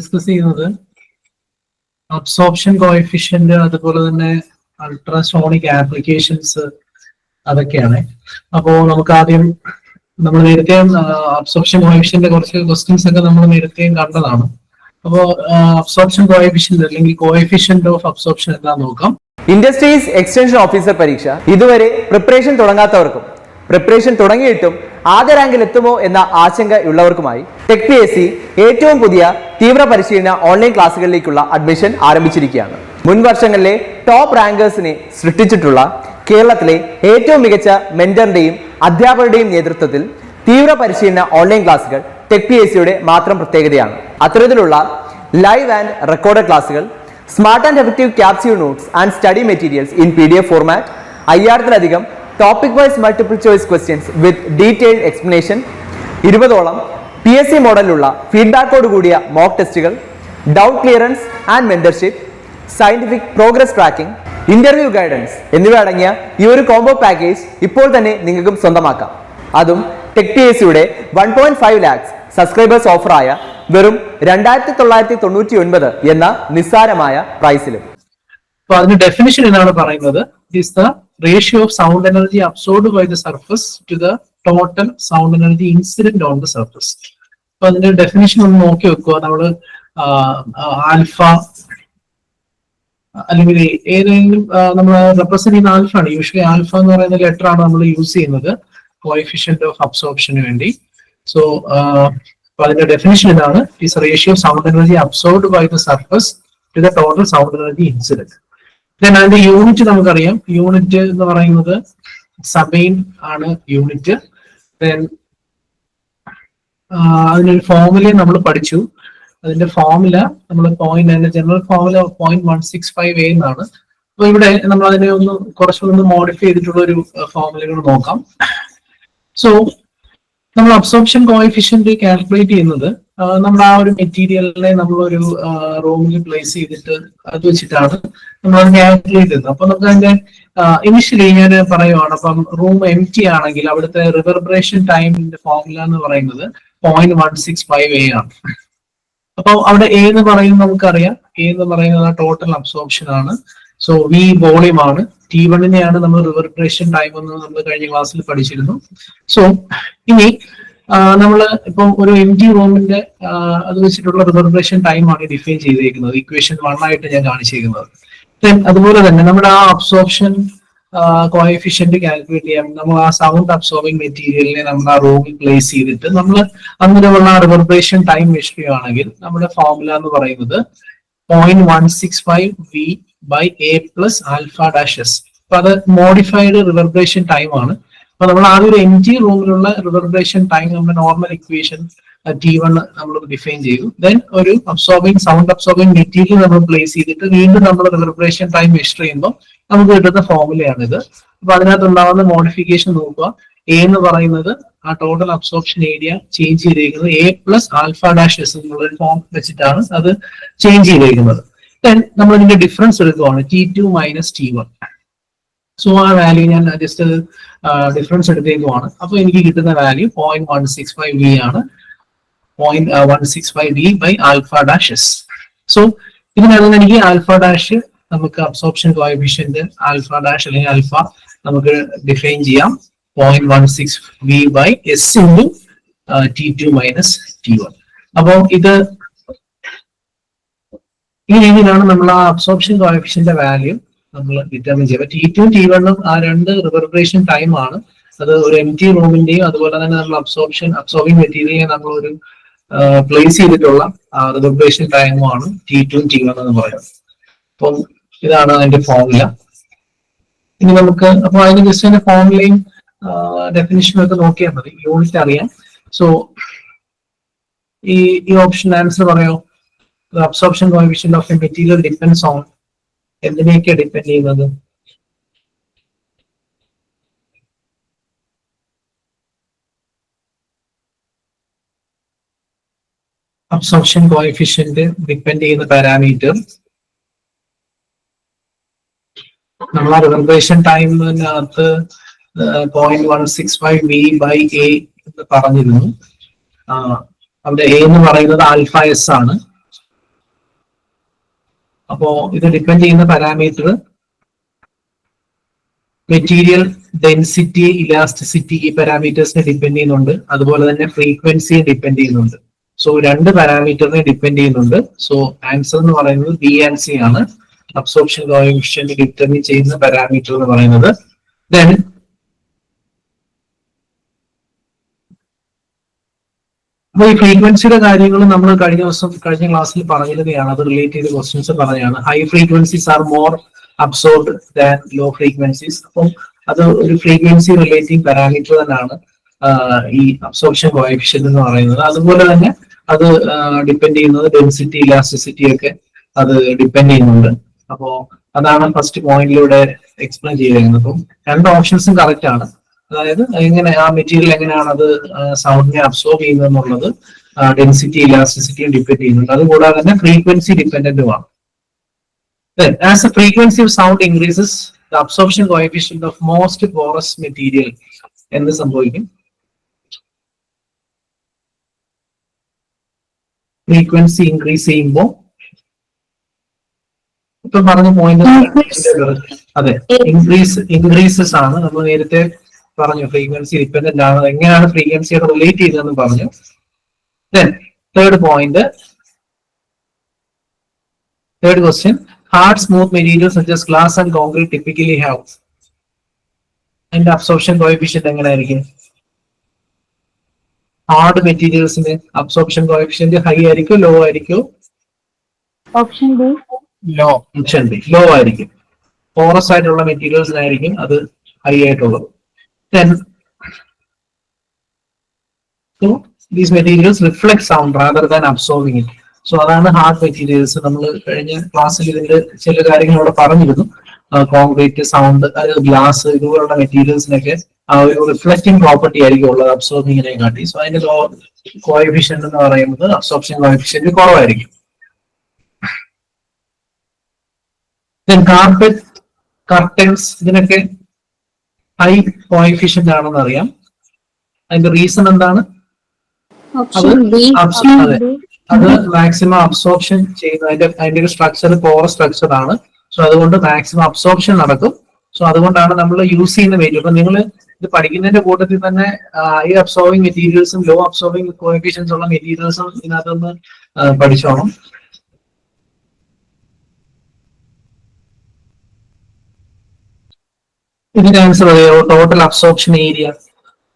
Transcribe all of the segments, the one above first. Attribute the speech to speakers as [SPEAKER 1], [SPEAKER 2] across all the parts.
[SPEAKER 1] Discuss ചെയ്യുന്നത് absorption coefficient അതുപോലെ തന്നെ അൾട്രാസോണിക് ആപ്ലിക്കേഷൻസ് അതൊക്കെയാണ്. അപ്പോൾ നമുക്ക് ആദ്യം നമ്മൾ നേരത്തെ അബ്സോർപ്ഷൻ കോഎഫിഷ്യന്റ് കുറച്ച് ക്വസ്റ്റ്യൻസ് ഒക്കെ നമ്മൾ നേരത്തെയും കണ്ടതാണ്. അപ്പോൾ അബ്സോർപ്ഷൻ കോഎഫിഷ്യന്റ് അല്ലെങ്കിൽ കോഎഫിഷ്യന്റ് ഓഫ് അബ്സോർപ്ഷൻ എന്താണെന്ന് നോക്കാം.
[SPEAKER 2] ഇൻഡസ്ട്രീസ് എക്സ്റ്റൻഷൻ ഓഫീസർ പരീക്ഷ ഇതുവരെ പ്രിപ്പറേഷൻ തുടങ്ങാത്തവർക്കും പ്രിപ്പറേഷൻ തുടങ്ങിയിട്ടും ആദ്യ റാങ്കിൽ എത്തുമോ എന്ന ആശങ്കയുള്ളവർക്കുമായി ടെക് PSC ഏറ്റവും പുതിയ തീവ്ര പരിശീലന ഓൺലൈൻ ക്ലാസ്സുകളിലേക്കുള്ള അഡ്മിഷൻ ആരംഭിച്ചിരിക്കുകയാണ്. മുൻ വർഷങ്ങളിലെ ടോപ്പ് റാങ്കേഴ്സിനെ സൃഷ്ടിച്ചിട്ടുള്ള കേരളത്തിലെ ഏറ്റവും മികച്ച മെന്ററിന്റെയും അധ്യാപകരുടെയും നേതൃത്വത്തിൽ തീവ്ര പരിശീലന ഓൺലൈൻ ക്ലാസ്സുകൾ ടെക് PSCയുടെ മാത്രം പ്രത്യേകതയാണ്. അത്തരത്തിലുള്ള ലൈവ് ആൻഡ് റെക്കോർഡ് ക്ലാസ്സുകൾ, smart and effective capsule notes and study materials in PDF format, 5000-ലധികം topic wise multiple choice questions with detailed explanation, 20ഓളം PSC മോഡലിലുള്ള ഫീഡ്ബാക്കോട് കൂടിയ മോക്ക് ടെസ്റ്റുകൾ, doubt clearance and mentorship, scientific progress tracking, interview guidance എന്നിവ അടങ്ങിയ ഈ ഒരു കോംബോ പാക്കേജ് ഇപ്പോൾ തന്നെ നിങ്ങൾക്കും സ്വന്തമാക്കാം. അതും ടെക് PSCയുടെ 1.5 lakhs സബ്സ്ക്രൈബേഴ്സ് ഓഫറായ വെറും 2999 എന്ന നിസ്സാരമായ പ്രൈസിലും.
[SPEAKER 1] അപ്പൊ അതിന്റെ ഡെഫിനിഷൻ എന്നാണ് പറയുന്നത്, is the ratio of sound energy absorbed by the surface to the total sound energy incident on the surface. അപ്പൊ അതിന്റെ ഡെഫിനിഷൻ ഒന്ന് നോക്കി വെക്കുക. നമ്മള് ആൽഫ അല്ലെങ്കിൽ ഏതെങ്കിലും നമ്മൾ റെപ്രസെന്റ് ചെയ്യുന്ന ആൽഫ ആണ്. യൂഷ്വലി ആൽഫ എന്ന് പറയുന്ന ലെറ്റർ ആണ് നമ്മൾ യൂസ് ചെയ്യുന്നത് കോഎഫിഷ്യന്റ് ഓഫ് അബ്സോർപ്ഷന് വേണ്ടി. സോ അതിന്റെ ഡെഫിനിഷൻ ഇതാണ്, is ratio of sound energy absorbed by the surface to the total sound energy incident. Then അതിന്റെ യൂണിറ്റ് നമുക്കറിയാം. യൂണിറ്റ് എന്ന് പറയുന്നത് സബൈൻ ആണ് യൂണിറ്റ്. ദെൻ അതിനൊരു ഫോർമുല നമ്മൾ പഠിച്ചു. അതിന്റെ ഫോർമുല നമ്മൾ അതിന്റെ ജനറൽ ഫോർമുല 0.165 എന്നാണ്. അപ്പൊ ഇവിടെ നമ്മൾ അതിനെ ഒന്ന് കുറച്ചുകൂടി മോഡിഫൈ ചെയ്തിട്ടുള്ള ഒരു ഫോർമുലകൾ നോക്കാം. സോ നമ്മൾ അബ്സോർപ്ഷൻ കോഎഫിഷ്യന്റ് കാൽക്കുലേറ്റ് ചെയ്യുന്നത് നമ്മൾ ആ ഒരു മെറ്റീരിയലിനെ നമ്മളൊരു റൂമിൽ പ്ലേസ് ചെയ്തിട്ട് അത് വെച്ചിട്ടാണ് നമ്മൾ അത് കാൽക്കുലേറ്റ് ചെയ്യുന്നത്. അപ്പൊ നമുക്ക് അതിന്റെ ഇനിഷ്യലി ഞാൻ പറയുവാണ്, അപ്പം റൂം empty ആണെങ്കിൽ അവിടുത്തെ റിവർബറേഷൻ ടൈമിന്റെ ഫോർമുല എന്ന് പറയുന്നത് 0.165 ആണ്. അപ്പൊ അവിടെ A എന്ന് പറയുന്നത് നമുക്കറിയാം, A എന്ന് പറയുന്നത് ടോട്ടൽ അബ്സോർപ്ഷൻ ആണ്. സോ V വോളിയം ആണ്. T1നെയാണ് നമ്മൾ റിവർബറേഷൻ ടൈം എന്ന് നമ്മൾ കഴിഞ്ഞ ക്ലാസ്സിൽ പഠിച്ചിരുന്നു. സോ ഇനി നമ്മൾ ഇപ്പം ഒരു empty റൂമിന്റെ അത് വെച്ചിട്ടുള്ള റിവർബറേഷൻ ടൈം ആണ് ഡിഫൈൻ ചെയ്തിരിക്കുന്നത്. ഇക്വേഷൻ 1 ആയിട്ട് ഞാൻ കാണിച്ചിരിക്കുന്നത്. അതുപോലെ തന്നെ നമ്മുടെ ആ അബ്സോർപ്ഷൻ കോഎഫിഷ്യന്റ് കാൽക്കുലേറ്റ് ചെയ്യാൻ നമ്മൾ ആ സൗണ്ട് അബ്സോർബിംഗ് മെറ്റീരിയലിനെ നമ്മൾ ആ റൂമിൽ പ്ലേസ് ചെയ്തിട്ട് നമ്മൾ അങ്ങനെയുള്ള റിവർബറേഷൻ ടൈം മെഷർ ചെയ്യുകയാണെങ്കിൽ നമ്മുടെ ഫോർമുല എന്ന് പറയുന്നത് 0.165 V by A plus alpha dash S. അപ്പൊ അത് മോഡിഫൈഡ് റിവർബറേഷൻ ടൈം ആണ്. അപ്പൊ നമ്മൾ ആ ഒരു empty റൂമിലുള്ള റിവർബറേഷൻ ടൈം നമ്മുടെ നോർമൽ ഇക്വേഷൻ T1 നമ്മൾ ഡിഫൈൻ ചെയ്തു. ദെൻ ഒരു സൗണ്ട് അബ്സോർബിംഗ് മെറ്റീരിയൽ നമ്മൾ പ്ലേസ് ചെയ്തിട്ട് വീണ്ടും നമ്മൾ റിവർബറേഷൻ ടൈം മെഷർ ചെയ്യുമ്പോൾ നമുക്ക് കിട്ടുന്ന ഫോർമുലയാണിത്. അപ്പൊ അതിനകത്തുണ്ടാവുന്ന മോഡിഫിക്കേഷൻ നോക്കുക. A എന്ന് പറയുന്നത് ആ ടോട്ടൽ അബ്സോർപ്ഷൻ ഏരിയ ചേഞ്ച് ചെയ്തിരിക്കുന്നത് A plus alpha dash S എന്നുള്ള ഫോം വെച്ചിട്ടാണ് അത് ചേഞ്ച് ചെയ്തിരിക്കുന്നത്. ദെൻ നമ്മൾ ഇതിന്റെ ഡിഫറൻസ് എടുക്കുകയാണ്, T2 മൈനസ് T1. സോ ആ വാല്യൂ ഞാൻ ജസ്റ്റ് ഡിഫറൻസ് എടുത്തേക്കുവാണ്. അപ്പൊ എനിക്ക് കിട്ടുന്ന വാല്യൂ 0.165 V ആണ്. 0.165 V by alpha dash S. So ഇതിനകത്ത് എനിക്ക് ആൽഫ ഡാഷ് നമുക്ക് അബ്സോർപ്ഷൻ കോഎഫിഷ്യന്റ് ആൽഫ ഡാഷ് അല്ലെങ്കിൽ ആൽഫ നമുക്ക് ഡിഫൈൻ ചെയ്യാം 0.16 V by S into T2 minus T1. അപ്പോൾ ഇത് ഈ രീതിയിലാണ് നമ്മൾ ആ അബ്സോർപ്ഷൻ കോഎഫിഷ്യന്റ് വാല്യൂ നമ്മൾ ഡിറ്റർമിൻ ചെയ്യുക. T2 T1 ആ രണ്ട് റിവർബറേഷൻ ടൈം ആണ്. അത് ഒരു empty റൂമിന്റെയും അതുപോലെ തന്നെ നമ്മൾ അബ്സോർബിംഗ് മെറ്റീരിയലിനെ നമ്മൾ ഒരു പ്ലേസ് ചെയ്തിട്ടുള്ള റിവർബറേഷൻ ടൈമുമാണ് T2 T1 എന്ന് പറയുന്നത്. അപ്പം ഇതാണ് അതിന്റെ ഫോർമുല. ഇനി നമുക്ക് അപ്പൊ അതിന് ജസ്റ്റ് അതിന്റെ ഫോർമുലയും ഡെഫിനിഷനും ഒക്കെ നോക്കിയാൽ മതി, യൂണിറ്റ് അറിയാം. സോ ഈ ഓപ്ഷൻ ആൻസർ പറയോ? Absorption coefficient of a material depends on എന്തിനെയൊക്കെ ഡിപ്പെൻഡ് ചെയ്യുന്നത്? അബ്സോർപ്ഷൻ കോഎഫിഷ്യന്റ് ഡിപ്പെൻഡ് ചെയ്യുന്ന പാരാമീറ്റർ നമ്മൾ ആ റിവർബറേഷൻ ടൈമിനകത്ത് 0.165 V by A എന്ന് പറഞ്ഞിരുന്നു. അവിടെ A എന്ന് പറയുന്നത് ആൽഫ എസ് ആണ്. അപ്പോ ഇത് ഡിപ്പെൻഡ് ചെയ്യുന്ന പാരാമീറ്റർ മെറ്റീരിയൽ ഡെൻസിറ്റി, ഇലാസ്റ്റിസിറ്റി, ഈ പാരാമീറ്റേഴ്സിനെ ഡിപ്പെൻഡ് ചെയ്യുന്നുണ്ട്. അതുപോലെ തന്നെ ഫ്രീക്വൻസിയെ ഡിപ്പെൻഡ് ചെയ്യുന്നുണ്ട്. സോ രണ്ട് പാരാമീറ്ററിനെ ഡിപ്പെൻഡ് ചെയ്യുന്നുണ്ട്. സോ ആൻസർ എന്ന് പറയുന്നത് ബി ആൻഡ് സി ആണ്. അബ്സോർപ്ഷൻ കോഎഫിഷ്യന്റ് ഡിറ്റർമിൻ ചെയ്യുന്ന പാരാമീറ്റർ എന്ന് പറയുന്നത്. ദെൻ അപ്പൊ ഈ ഫ്രീക്വൻസിയുടെ കാര്യങ്ങൾ നമ്മൾ കഴിഞ്ഞ ക്ലാസ്സിൽ പറഞ്ഞിരുന്നതാണ്. അത് റിലേറ്റ് ചെയ്ത ക്വസ്റ്റ്യൻസ് പറഞ്ഞതാണ്. High frequencies are more absorbed than low frequencies. അപ്പം അത് ഒരു ഫ്രീക്വൻസി റിലേറ്റിംഗ് പാരാമീറ്റർ തന്നെയാണ് ഈ അബ്സോർപ്ഷൻ കോഎഫിഷ്യന്റ് എന്ന് പറയുന്നത്. അതുപോലെ തന്നെ അത് ഡിപ്പെൻഡ് ചെയ്യുന്നത് ഡെൻസിറ്റി, ഇലാസ്റ്റിസിറ്റി ഒക്കെ അത് ഡിപ്പെൻഡ് ചെയ്യുന്നുണ്ട്. അപ്പോ അതാണ് ഫസ്റ്റ് പോയിന്റിലൂടെ എക്സ്പ്ലെയിൻ ചെയ്തിരിക്കുന്നത്. അപ്പം രണ്ട് ഓപ്ഷൻസും കറക്റ്റ് ആണ്. അതായത് എങ്ങനെ ആ മെറ്റീരിയൽ എങ്ങനെയാണ് അത് സൗണ്ടിനെ അബ്സോർബ് ചെയ്യുന്നത് എന്നുള്ളത് ഡെൻസിറ്റി, ഇലാസ്റ്റിസിറ്റിയും ഡിപ്പെൻഡ് ചെയ്യുന്നുണ്ട്. അതുകൂടാതെ തന്നെ frequency ഡിപ്പെൻഡന്റുമാണ്. Then, as the frequency of sound increases, the absorption coefficient of most porous material എന്ത് സംഭവിക്കും? ഫ്രീക്വൻസി ഇൻക്രീസ് ചെയ്യുമ്പോൾ ഇപ്പൊ പറഞ്ഞ പോയിന്റ് അതെ, ഇൻക്രീസസ് ആണ്. നമ്മൾ നേരത്തെ പറഞ്ഞു ഫ്രീക്വൻസി ഡിപ്പെൻഡന്റ് ആണ്. എങ്ങനെയാണ് ഫ്രീക്വൻസിയോട് റിലേറ്റ് ചെയ്തതെന്ന് പറഞ്ഞു. Then, third question. Hard, smooth materials such as glass and concrete typically have അതിന്റെ അബ്സോർപ്ഷൻ കോഎഫിഷ്യന്റ് എങ്ങനെയായിരിക്കും? ഹാർഡ് മെറ്റീരിയൽസിന് അബ്സോർപ്ഷൻ കോഎഫിഷ്യന്റ് ഹൈ ആയിരിക്കും, ലോ ആയിരിക്കും?
[SPEAKER 3] Option B
[SPEAKER 1] low. Option B low ആയിരിക്കും. പോറസ് ആയിട്ടുള്ള മെറ്റീരിയൽസിനായിരിക്കും അത് ഹൈ ആയിട്ടുള്ളത്. Then, so these materials reflect sound rather than absorbing it. So അതാണ് ഹാർഡ് മെറ്റീരിയൽസ്. നമ്മൾ കഴിഞ്ഞ ക്ലാസ്സിൽ ഇതിന്റെ ചില കാര്യങ്ങൾ അവിടെ പറഞ്ഞിരുന്നു. കോൺക്രീറ്റ്, സൗണ്ട്, ഗ്ലാസ് ഇതുപോലുള്ള മെറ്റീരിയൽസിനൊക്കെ ആ ഒരു റിഫ്ലക്റ്റിംഗ് പ്രോപ്പർട്ടി ആയിരിക്കും ഉള്ളത് അബ്സോർബിങ്ങിനെ കാട്ടി. സോ അതിന്റെ കോഎഫിഷ്യന്റ് എന്ന് പറയുന്നത് അബ്സോർപ്ഷൻ കോഎഫിഷ്യന്റ് കുറവായിരിക്കും. കാർപ്പറ്റ്, കർട്ടൻസ് ഇതിനൊക്കെ ഹൈ കോഎഫിഷ്യന്റ് ആണെന്ന് അറിയാം. അതിന്റെ റീസൺ എന്താണ്? അത് മാക്സിമം അബ്സോർപ്ഷൻ ചെയ്യുന്ന അതിന്റെ ഒരു സ്ട്രക്ചർ പോറസ് സ്ട്രക്ചർ ആണ്. സോ അതുകൊണ്ട് മാക്സിമം അബ്സോർപ്ഷൻ നടക്കും. സോ അതുകൊണ്ടാണ് നമ്മൾ യൂസ് ചെയ്യുന്ന മെറ്റീരിയൽ. അപ്പൊ നിങ്ങൾ ഇത് പഠിക്കുന്നതിന്റെ കൂട്ടത്തിൽ തന്നെ ഹൈ അബ്സോർബിംഗ് മെറ്റീരിയൽസും ലോ അബ്സോർബിംഗ് കോഎഫിഷ്യൻസ് ഉള്ള മെറ്റീരിയൽസും ഇതിനകത്തൊന്ന് പഠിച്ചോണം. ഇതിന്റെ ആൻസർ അറിയോ? Total absorption area.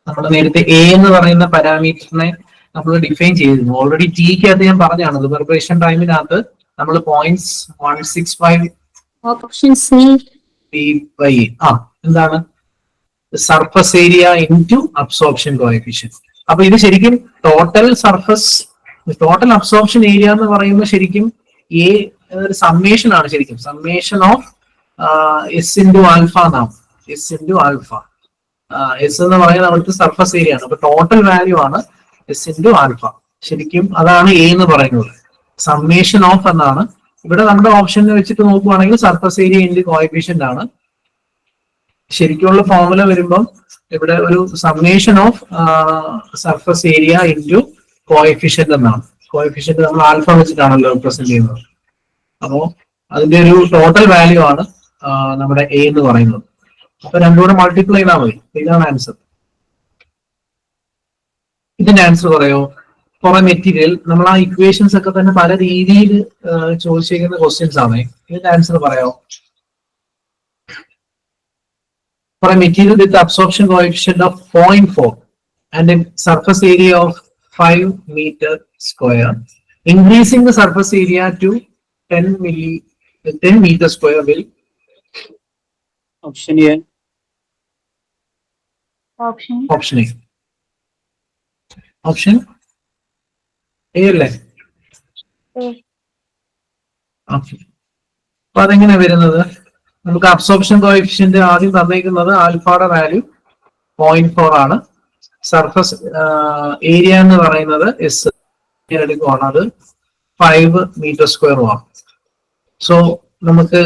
[SPEAKER 1] നമ്മൾ നേരത്തെ എ എന്ന് പറയുന്ന പാരാമീറ്ററിനെ നമ്മൾ ഡിഫൈൻ ചെയ്തിരുന്നു. ഓൾറെഡി ടിക്കകത്ത് ഞാൻ പറഞ്ഞാണ് പ്രിപ്പറേഷൻ ടൈമിനകത്ത് നമ്മൾ 0.165
[SPEAKER 3] ഓപ്ഷൻ സി
[SPEAKER 1] എന്താണ് surface area into absorption coefficient. അപ്പൊ ഇത് ശരിക്കും ടോട്ടൽ അബ്സോർപ്ഷൻ ഏരിയ എന്ന് പറയുമ്പോൾ ശരിക്കും എ ഒരു സമ്മേഷൻ ആണ്. ശരിക്കും summation of S into alpha എന്നാണ്. S into alpha. എസ് എന്ന് പറയുന്നത് അവിടുത്തെ സർഫസ് ഏരിയ ആണ്. അപ്പൊ ടോട്ടൽ വാല്യൂ ആണ് എസ് ഇൻറ്റു ആൽഫ. ശരിക്കും അതാണ് എ എന്ന് പറയുന്നത്. സമ്മേഷൻ ഓഫ് എന്നാണ്. ഇവിടെ നമ്മുടെ ഓപ്ഷനിൽ വെച്ചിട്ട് നോക്കുവാണെങ്കിൽ സർഫസ് ഏരിയ ഇൻറ്റു കോഎഫിഷ്യന്റ് ആണ്. ശരിക്കുള്ള ഫോർമുല വരുമ്പം ഇവിടെ ഒരു summation of surface area into coefficient എന്നാണ്. കോഎഫിഷ്യന്റ് നമ്മൾ ആൽഫ വെച്ചിട്ടാണല്ലോ റെപ്രസെന്റ് ചെയ്യുന്നത്. അപ്പോ അതിന്റെ ഒരു ടോട്ടൽ വാല്യൂ ആണ് നമ്മുടെ എ എന്ന് പറയുന്നത്. അപ്പൊ രണ്ടുകൂടെ മൾട്ടിപ്ലൈ ചെയ്താൽ മതി. ഇതാണ് ആൻസർ. ഇതിന്റെ ആൻസർ പറയോ? കുറെ മെറ്റീരിയൽ നമ്മൾ ആ ഇക്വേഷൻസ് ഒക്കെ തന്നെ പല രീതിയിൽ ചോദിച്ചിരിക്കുന്ന ക്വസ്റ്റ്യൻസ് ആണ്. ഇതിന്റെ ആൻസർ പറയോ? For a material with absorption coefficient of 0.4 and a surface area of 5 meter square, increasing the surface area to 10 meter square will.
[SPEAKER 4] Option A.
[SPEAKER 3] Option
[SPEAKER 1] Option A. Option A അല്ലേ? അപ്പൊ അതെങ്ങനെയാ വരുന്നത്? നമുക്ക് absorption coefficient ആദ്യം തന്നിരിക്കുന്നത് ആൽഫയുടെ value 0.4 ആണ്. Surface area എന്ന് പറയുന്നത് എസ് എടുക്കുവാണ്. അത് 5 മീറ്റർ സ്ക്വയറും ആണ്. സോ നമുക്ക്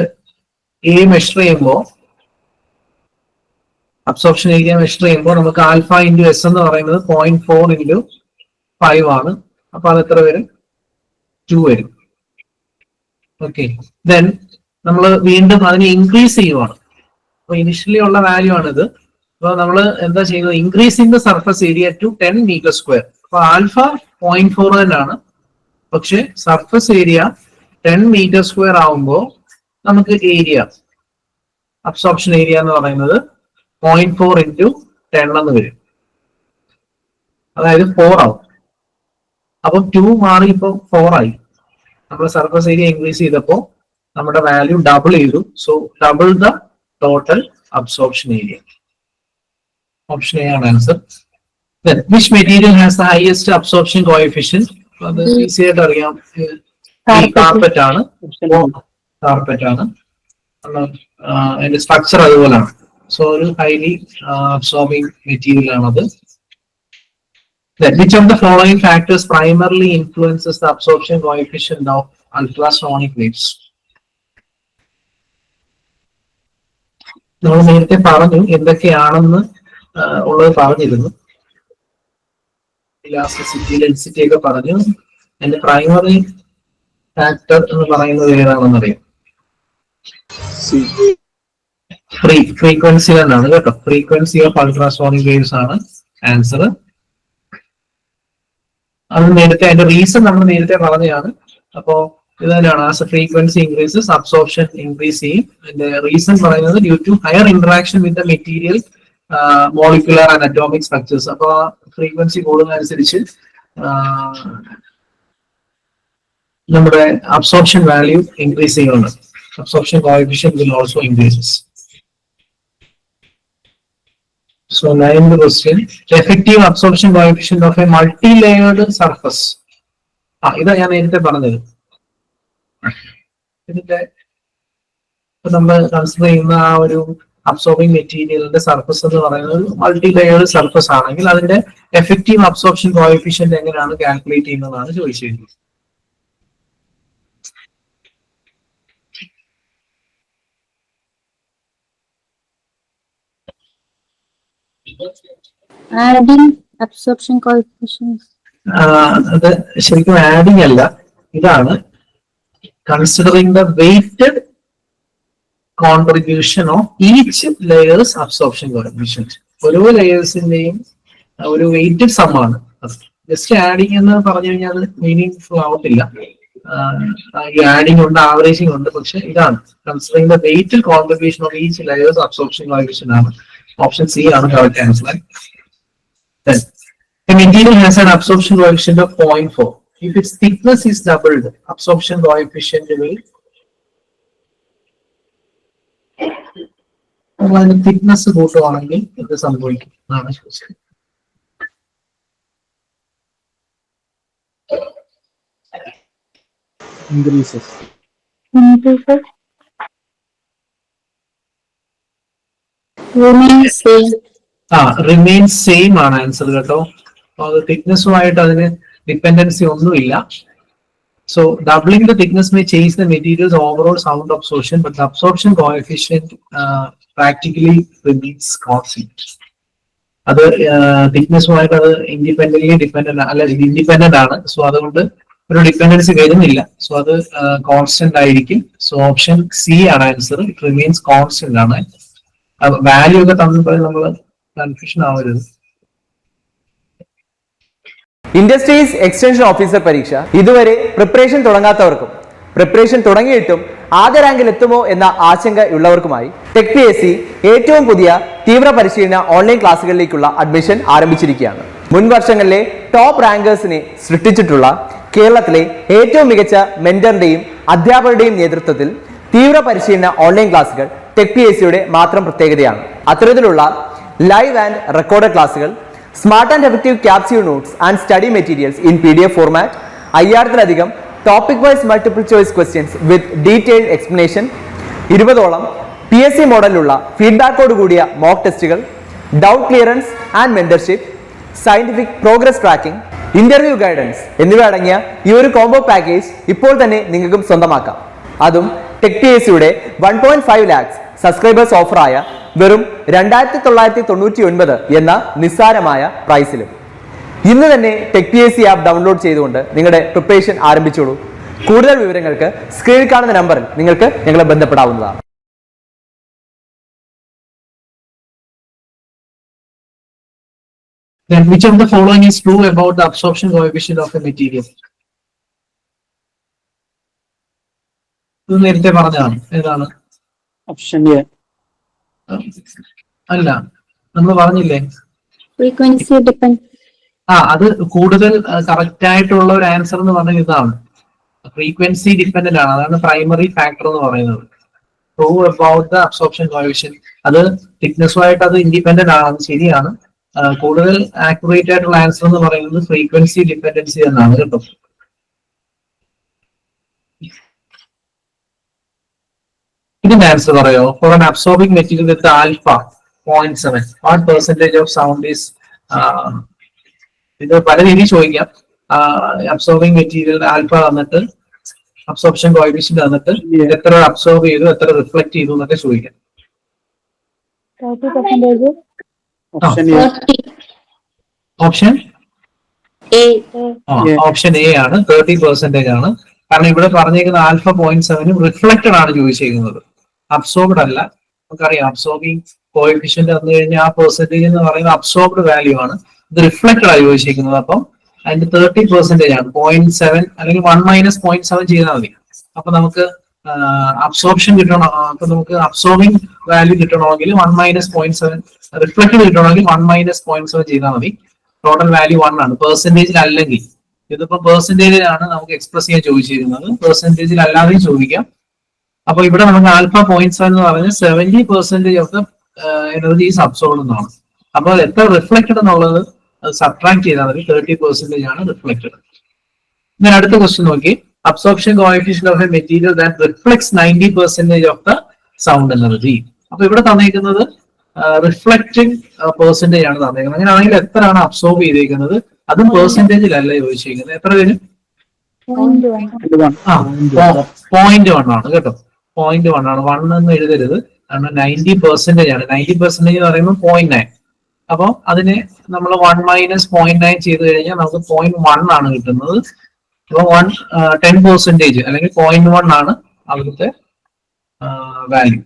[SPEAKER 1] എ മെഷർ ചെയ്യുമ്പോൾ അബ്സോർപ്ഷൻ ഏരിയ മെഷർ ചെയ്യുമ്പോൾ നമുക്ക് ആൽഫ ഇൻറ്റു എസ് എന്ന് പറയുന്നത് 0.4 ഇൻറ്റു 5 ആണ്. അപ്പൊ അത് എത്ര വരും? 2 വരും. ഓക്കെ, ദെൻ നമ്മൾ വീണ്ടും അതിനെ ഇൻക്രീസ് ചെയ്യുവാണ്. അപ്പൊ ഇനിഷ്യലി ഉള്ള വാല്യൂ ആണിത്. അപ്പൊ നമ്മൾ എന്താ ചെയ്യുന്നത്? Increasing the surface area to 10 metre square. അപ്പൊ ആൽഫ 0.4 തന്നെയാണ്, പക്ഷെ സർഫസ് ഏരിയ 10 മീറ്റർ സ്ക്വയർ ആവുമ്പോൾ നമുക്ക് ഏരിയ, അബ്സോർപ്ഷൻ ഏരിയ എന്ന് പറയുന്നത് 0.4 ഇൻറ്റു 10 എന്ന് വരും. അതായത് 4 ആവും. അപ്പം 2 മാറി ഇപ്പൊ 4 ആയി. നമ്മൾ സർഫസ് ഏരിയ ഇൻക്രീസ് ചെയ്തപ്പോൾ നമ്മുടെ വാല്യൂ ഡബിൾ ചെയ്തു. So double the total absorption area. Option A ആണ് answer. Which material has the highest absorption coefficient? അത് ഈസി ആയിട്ട് അറിയാം, കാർപ്പറ്റ് ആണ്. കാർപ്പറ്റ് ആണ്. അതിന്റെ സ്ട്രക്ചർ അതുപോലാണ്. സോ ഒരു ഹൈലി അബ്സോർബിംഗ് മെറ്റീരിയൽ ആണത്. Which of the following factors primarily influences the absorption coefficient of ultrasonic waves? നമ്മൾ നേരത്തെ പറഞ്ഞു എന്തൊക്കെയാണെന്ന് ഉള്ളത് പറഞ്ഞിരുന്നു. ഇലാസ്റ്റിസിറ്റി, ഡെൻസിറ്റി ഒക്കെ പറഞ്ഞു. അതിന്റെ പ്രൈമറി ഫാക്ടർ എന്ന് പറയുന്നത് ഏതാണെന്ന് അറിയാം? ഫ്രീക്വൻസി എന്നാണ് കേട്ടോ. ഫ്രീക്വൻസി ഓഫ് അൾട്രാസോണിക് വേവ്സ് ആണ് ആൻസർ. അത് നേരത്തെ അതിന്റെ റീസൺ നമ്മൾ നേരത്തെ പറഞ്ഞതാണ്. അപ്പോ ഇത് തന്നെയാണ്, as a frequency increases absorption increase ചെയ്യും. അതിന്റെ റീസൺ പറയുന്നത് due to higher interaction with the material molecular and atomic structures. അപ്പൊ ആ ഫ്രീക്വൻസി കൂടുന്നതനുസരിച്ച് നമ്മുടെ അബ്സോർപ്ഷൻ വാല്യൂ ഇൻക്രീസ് ചെയ്യുന്നുണ്ട്. Absorption coefficient will also increases. So 9th question, effective absorption coefficient of a multi-layered surface. ഇതാ ഞാൻ നേരത്തെ പറഞ്ഞത്. ഇതിന്റെ നമ്മൾ കൺസിഡർ ചെയ്യുന്ന ആ ഒരു അബ്സോർബിംഗ് മെറ്റീരിയലിന്റെ സർഫസ് എന്ന് പറയുന്നത് ഒരു മൾട്ടി ലെയേർഡ് സർഫസ് ആണെങ്കിൽ അതിന്റെ എഫക്റ്റീവ് അബ്സോർപ്ഷൻ കോഎഫിഷ്യന്റ് എങ്ങനെയാണ് കാൽക്കുലേറ്റ് ചെയ്യുന്നതാണ് ചോദിച്ചിരിക്കുന്നത്.
[SPEAKER 3] Adding absorption coefficients.
[SPEAKER 1] അത് ശരിക്കും ആഡിങ് അല്ല, ഇതാണ് considering the weighted contribution of each layers absorption coefficient. ഓരോ ലെയേഴ്സിന്റെയും ഒരു വെയ്റ്റഡ് സം ആണ്. ജസ്റ്റ് ആഡിങ് എന്ന് പറഞ്ഞു കഴിഞ്ഞാൽ അത് മീനിങ് ഫുൾ ആവത്തില്ല. ഈ ആഡിങ് ഉണ്ട്, ആവറേജിങ് ഉണ്ട്, പക്ഷെ ഇതാണ് considering the weighted contribution of each layers absorption coefficient ആണ്. ഓപ്ഷൻ സി ആണ് correct answer. Then, a material has an absorption coefficient of 0.4. If its thickness is doubled, absorption coefficient will. അതിന്റെ thickness കൂട്ടുവാണെങ്കിൽ ഇത് സംഭവിക്കും എന്നാണ് ചോദിച്ചത്.
[SPEAKER 3] Increases. Remains same.
[SPEAKER 1] Remains same ആണ് answer കേട്ടോ. അത് തിക്നെസ്സുമായിട്ട് അതിന് ഡിപ്പെൻഡൻസി ഒന്നുമില്ല. So doubling the thickness may change the materials overall sound absorption, but absorption coefficient practically remains constant. അത് തിക്നെസ്സുമായിട്ട് അത് ഇൻഡിപെൻഡന്റ് ആണ്. സോ അതുകൊണ്ട് ഒരു ഡിപ്പെൻഡൻസി വരുന്നില്ല. സോ അത് കോൺസ്റ്റന്റ് ആയിരിക്കും. സോ ഓപ്ഷൻ സി ആണ് ആൻസർ. ഇറ്റ് റിമെയിൻസ് കോൺസ്റ്റന്റ് ആണ്. വാല്യൂ ഒക്കെ തമ്മിൽ നമ്മൾ കൺഫ്യൂഷൻ ആവരുത്.
[SPEAKER 2] ഇൻഡസ്ട്രീസ് എക്സ്റ്റൻഷൻ ഓഫീസർ പരീക്ഷ ഇതുവരെ പ്രിപ്പറേഷൻ തുടങ്ങാത്തവർക്കും പ്രിപ്പറേഷൻ തുടങ്ങിയിട്ടും ആദ്യ റാങ്കിൽ എത്തുമോ എന്ന ആശങ്കയുള്ളവർക്കുമായി ടെക് PSC ഏറ്റവും പുതിയ തീവ്ര പരിശീലന ഓൺലൈൻ ക്ലാസ്സുകളിലേക്കുള്ള അഡ്മിഷൻ ആരംഭിച്ചിരിക്കുകയാണ്. മുൻ വർഷങ്ങളിലെ ടോപ്പ് റാങ്കേഴ്സിനെ സൃഷ്ടിച്ചിട്ടുള്ള കേരളത്തിലെ ഏറ്റവും മികച്ച മെന്ററിന്റെയും അധ്യാപകരുടെയും നേതൃത്വത്തിൽ തീവ്ര പരിശീലന ഓൺലൈൻ ക്ലാസ്സുകൾ ടെക് PSCയുടെ മാത്രം പ്രത്യേകതയാണ്. അത്തരത്തിലുള്ള ലൈവ് ആൻഡ് റെക്കോർഡഡ് ക്ലാസ്സുകൾ, smart and effective capsule notes and study materials in PDF format, 5000-ലധികം topic wise multiple choice questions with detailed explanation, 20ഓളം PSC മോഡലിലുള്ള ഫീഡ്ബാക്കോട് കൂടിയ മോക്ക് ടെസ്റ്റുകൾ, doubt clearance and mentorship, scientific progress tracking, interview guidance എന്നിവ അടങ്ങിയ ഈ ഒരു കോംബോ പാക്കേജ് ഇപ്പോൾ തന്നെ നിങ്ങൾക്കും സ്വന്തമാക്കാം. അതും ടെക് PSCയുടെ 1.5 lakhs സബ്സ്ക്രൈബേഴ്സ് ഓഫറായ വെറും 2999 എന്ന നിസ്സാരമായ പ്രൈസിലും. ഇന്ന് തന്നെ ടെക് PSC ആപ്പ് ഡൗൺലോഡ് ചെയ്തുകൊണ്ട് നിങ്ങളുടെ പ്രിപ്പറേഷൻ ആരംഭിച്ചോളൂ. കൂടുതൽ വിവരങ്ങൾക്ക് സ്ക്രീനിൽ കാണുന്ന നമ്പറിൽ നിങ്ങൾക്ക് ഞങ്ങളെ ബന്ധപ്പെടാവുന്നതാണ്.
[SPEAKER 1] Then which of the following is true about the absorption coefficient of a material? ഇത് നേരത്തെ പറഞ്ഞതാണ്. ഏതാണ്?
[SPEAKER 4] Option A.
[SPEAKER 1] അല്ല, നമ്മൾ പറഞ്ഞില്ലേ?
[SPEAKER 3] Frequency depend.
[SPEAKER 1] അത് കൂടുതൽ കറക്റ്റ് ആയിട്ടുള്ള ഒരു ആൻസർ എന്ന് പറഞ്ഞാൽ ഇതാണ്. ഫ്രീക്വൻസി ഡിപ്പെൻഡന്റ് ആണ്. അതാണ് പ്രൈമറി ഫാക്ടർ എന്ന് പറയുന്നത്. True about the absorption coefficient. അത് തിക്നെസ്സുമായിട്ട് അത് ഇൻഡിപെൻഡന്റ് ആണ്, ശരിയാണ്. കൂടുതൽ ആക്യുറേറ്റ് ആയിട്ടുള്ള ആൻസർ എന്ന് പറയുന്നത് ഫ്രീക്വൻസി ഡിപ്പെൻഡൻസി എന്നാണ് കേട്ടോ. ഇതിന്റെ ആൻസർ പറയോ? For an absorbing material with alpha 0.7 what percentage of sound is. ഇത് പല രീതിയിൽ ചോദിക്കാം. അബ്സോർബിംഗ് മെറ്റീരിയൽ ആൽഫ തന്നിട്ട് അബ്സോർപ്ഷൻ കോഎഫിഷ്യന്റ് തന്നിട്ട് എത്ര അബ്സോർബ് ചെയ്തു, എത്ര റിഫ്ലക്ട് ചെയ്തു എന്നൊക്കെ ചോദിക്കാം.
[SPEAKER 3] 30%.
[SPEAKER 4] Option A.
[SPEAKER 3] 40.
[SPEAKER 1] Option
[SPEAKER 3] A.
[SPEAKER 1] Option A ആണ്, 30% ആണ്. കാരണം ഇവിടെ പറഞ്ഞേക്കുന്ന ആൽഫ 0.7 റിഫ്ലക്റ്റഡ് ആണ് ചോദിച്ചിരിക്കുന്നത്, അബ്സോർബ്ഡ് അല്ല. നമുക്കറിയാം അബ്സോർബിംഗ് കോഎഫിഷ്യന്റ് വന്നു കഴിഞ്ഞാൽ ആ പെർസെന്റേജ് എന്ന് പറയുന്നത് അബ്സോർബ്ഡ് വാല്യൂ ആണ്. ഇത് റിഫ്ലക്റ്റഡ് ആണ് ചോദിച്ചിരിക്കുന്നത്. അപ്പം അതിന്റെ 30% ആണ്. 0.7 അല്ലെങ്കിൽ 1 - 0.7 ചെയ്താൽ മതി. അപ്പൊ നമുക്ക് അബ്സോർപ്ഷൻ കിട്ടണം. അപ്പൊ നമുക്ക് അബ്സോർബിംഗ് വാല്യൂ കിട്ടണമെങ്കിൽ 1 - 0.7, റിഫ്ലക്റ്റഡ് കിട്ടണമെങ്കിൽ 1 - 0.7 ചെയ്താൽ മതി. ടോട്ടൽ വാല്യൂ 1 ആണ്. പെർസെന്റേജിൽ അല്ലെങ്കിൽ ഇതിപ്പോ പെർസെന്റേജിലാണ് നമുക്ക് എക്സ്പ്രസ് ചെയ്യാൻ ചോദിച്ചിരുന്നത്, പെർസെന്റേജിൽ അല്ലാതെയും ചോദിക്കാം. അപ്പൊ ഇവിടെ നമുക്ക് ആൽഫ 0.7 എന്ന് പറഞ്ഞാൽ 70% of the energy is absorbed എന്നാണ്. അപ്പൊ എത്ര റിഫ്ലക്റ്റഡ് എന്നുള്ളത് സബ്ട്രാക്ട് ചെയ്താൽ മതി. 30% ആണ് റിഫ്ലക്റ്റഡ്. ഞാൻ അടുത്ത ക്വസ്റ്റ്യൻ നോക്കി. Absorption coefficient of a material that reflects 90% of the sound energy. അപ്പൊ ഇവിടെ തന്നിരിക്കുന്നത് റിഫ്ലക്റ്റിംഗ് പെർസെന്റേജ് ആണ് തന്നിരിക്കുന്നത്. അങ്ങനെയാണെങ്കിൽ എത്രയാണ് അബ്സോർബ് ചെയ്തിരിക്കുന്നത്? അതും പെർസെന്റേജിലല്ല ചോദിച്ചിരിക്കുന്നത്. എത്ര വരും?
[SPEAKER 3] 0.1.
[SPEAKER 1] 0.1 ആണ് കേട്ടോ. 0.1 ആണ്. 1 എന്ന് എഴുതരുത്. കാരണം 90% ആണ്. 90% എന്ന് പറയുമ്പോൾ 0.9. അപ്പൊ അതിനെ നമ്മൾ 1 - 0.9 ചെയ്ത് കഴിഞ്ഞാൽ നമുക്ക് 0.1 ആണ് കിട്ടുന്നത്. അപ്പൊ 10% അല്ലെങ്കിൽ 0.1 ആണ് അവിടുത്തെ വാല്യൂ.